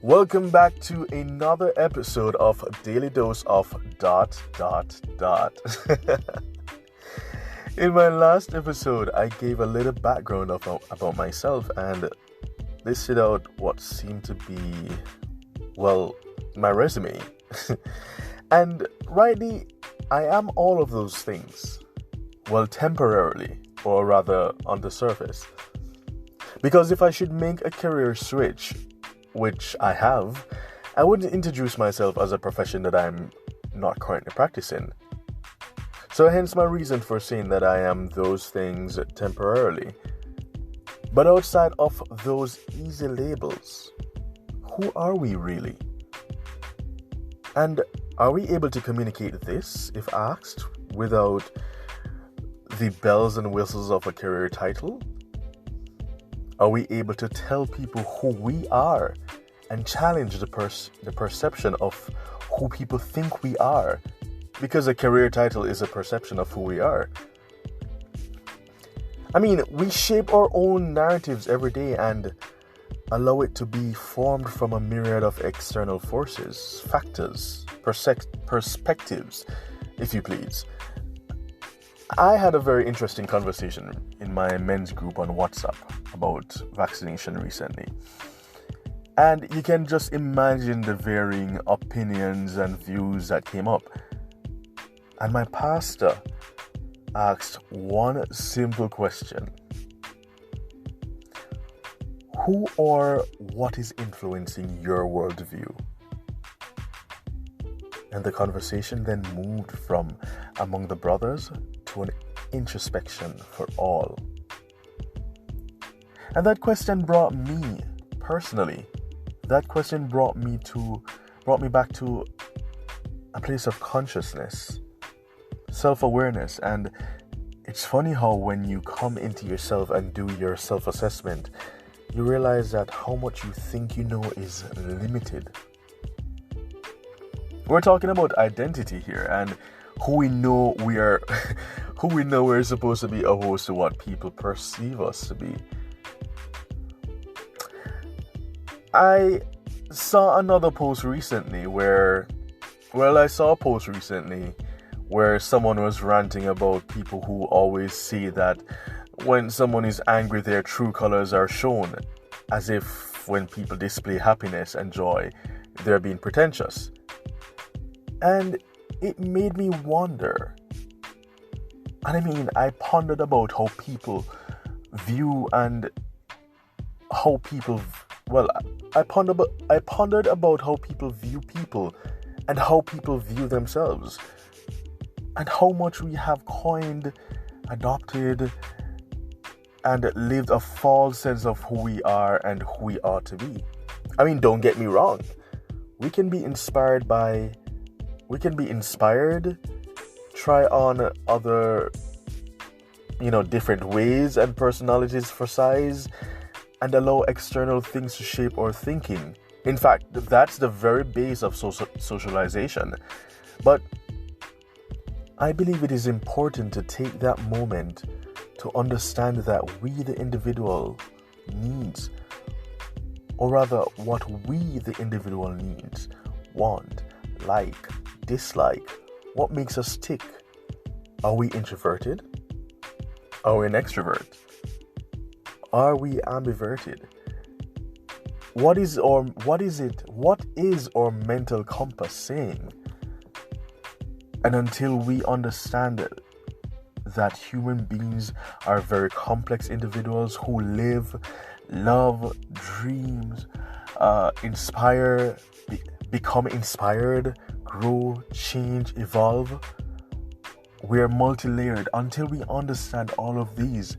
Welcome back to another episode of Daily Dose of ... In my last episode, I gave a little background about myself and listed out what seemed to be, my resume. And rightly, I am all of those things. Temporarily, or rather on the surface. Because if I should make a career switch, which I have, I wouldn't introduce myself as a profession that I'm not currently practicing. So hence my reason for saying that I am those things temporarily. But outside of those easy labels, who are we really? And are we able to communicate this, if asked, without the bells and whistles of a career title? Are we able to tell people who we are and challenge the perception of who people think we are? Because a career title is a perception of who we are. I mean, we shape our own narratives every day and allow it to be formed from a myriad of external forces, factors, perspectives, if you please. I had a very interesting conversation in my men's group on WhatsApp about vaccination recently. And you can just imagine the varying opinions and views that came up. And my pastor asked one simple question. Who or what is influencing your worldview? And the conversation then moved from among the brothers to an introspection for all. And that question brought me back to a place of consciousness, self-awareness. And it's funny how when you come into yourself and do your self-assessment, you realize that how much you think you know is limited. We're talking about identity here and who we know we are, who we know we're supposed to be opposed to what people perceive us to be. I saw another post recently where someone was ranting about people who always say that when someone is angry, their true colors are shown, as if when people display happiness and joy, they're being pretentious. And it made me wonder. And I mean, I pondered about how people view and how people, I pondered about how people view people and how people view themselves. And how much we have coined, adopted, and lived a false sense of who we are and who we ought to be. I mean, don't get me wrong. We can be inspired, try on other, different ways and personalities for size, and allow external things to shape our thinking. In fact, that's the very base of socialization. But I believe it is important to take that moment to understand that we, the individual, needs, or rather what we, the individual, needs, want, like, dislike, what makes us tick. Are we introverted? Are we an extrovert? Are we ambiverted? What is our mental compass saying? And until we understand that human beings are very complex individuals who live, love, dreams, inspire, become inspired, grow, change, evolve, we are multi-layered. Until we understand all of these,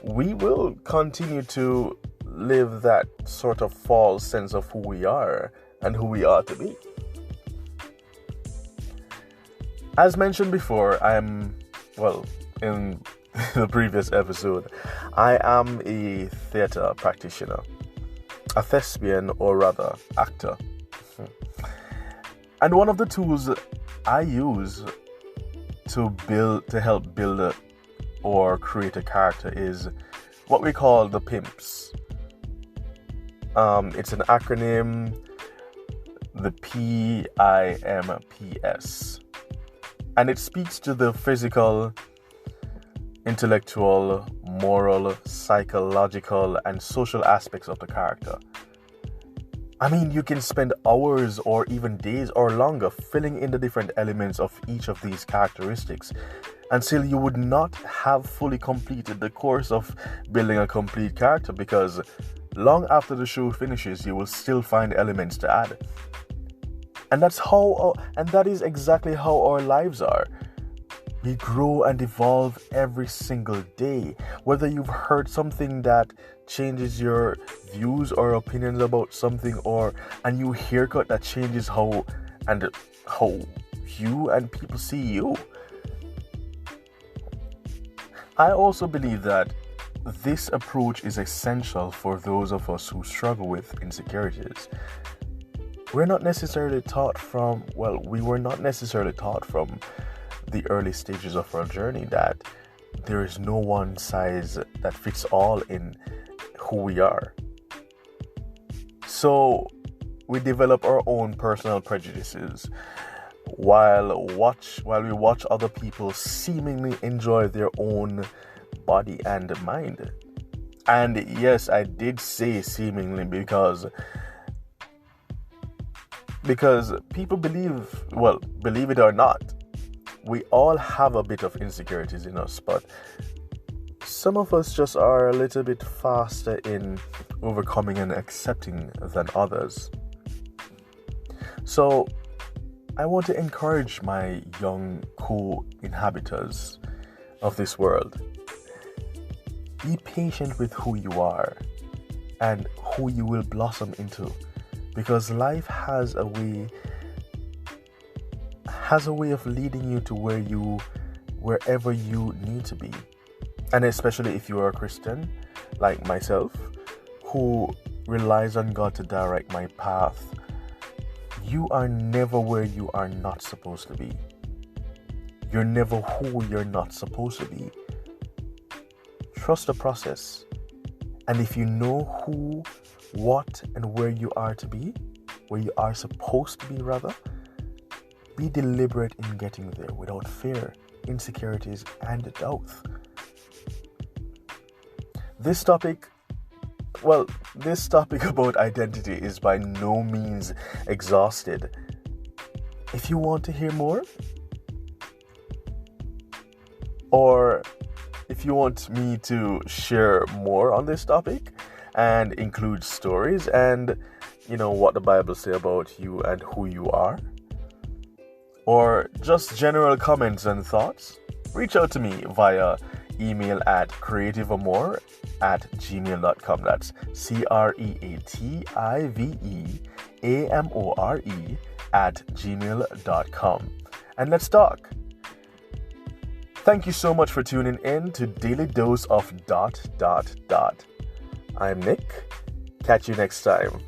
we will continue to live that sort of false sense of who we are and who we ought to be. As mentioned before, in the previous episode, I am a theatre practitioner, a thespian, or rather, actor. And one of the tools I use to help build or create a character is what we call the PIMPS. It's an acronym. the PIMPS. And it speaks to the physical, intellectual, moral, psychological, and social aspects of the character. I mean, you can spend hours or even days or longer filling in the different elements of each of these characteristics until you would not have fully completed the course of building a complete character, because long after the show finishes, you will still find elements to add. And that is exactly how our lives are. We grow and evolve every single day. Whether you've heard something that changes your views or opinions about something, or a new haircut that changes how you and people see you. I also believe that this approach is essential for those of us who struggle with insecurities. We were not necessarily taught from the early stages of our journey that there is no one size that fits all in who we are. So we develop our own personal prejudices while we watch other people seemingly enjoy their own body and mind. And yes, I did say seemingly because people believe it or not, we all have a bit of insecurities in us, but some of us just are a little bit faster in overcoming and accepting than others. So I want to encourage my young co-inhabitants of this world. Be patient with who you are and who you will blossom into, because life has a way of leading you to wherever you need to be. And especially if you are a Christian, like myself, who relies on God to direct my path, you are never where you are not supposed to be. You're never who you're not supposed to be. Trust the process. And if you know who, what, and where you are supposed to be rather, be deliberate in getting there without fear, insecurities, and doubt. This topic about identity is by no means exhausted. If you want to hear more, or if you want me to share more on this topic and include stories and what the Bible says about you and who you are, or just general comments and thoughts, reach out to me via email at creativeamore@gmail.com. That's creativeamore@gmail.com. And let's talk. Thank you so much for tuning in to Daily Dose of ... I'm Nick. Catch you next time.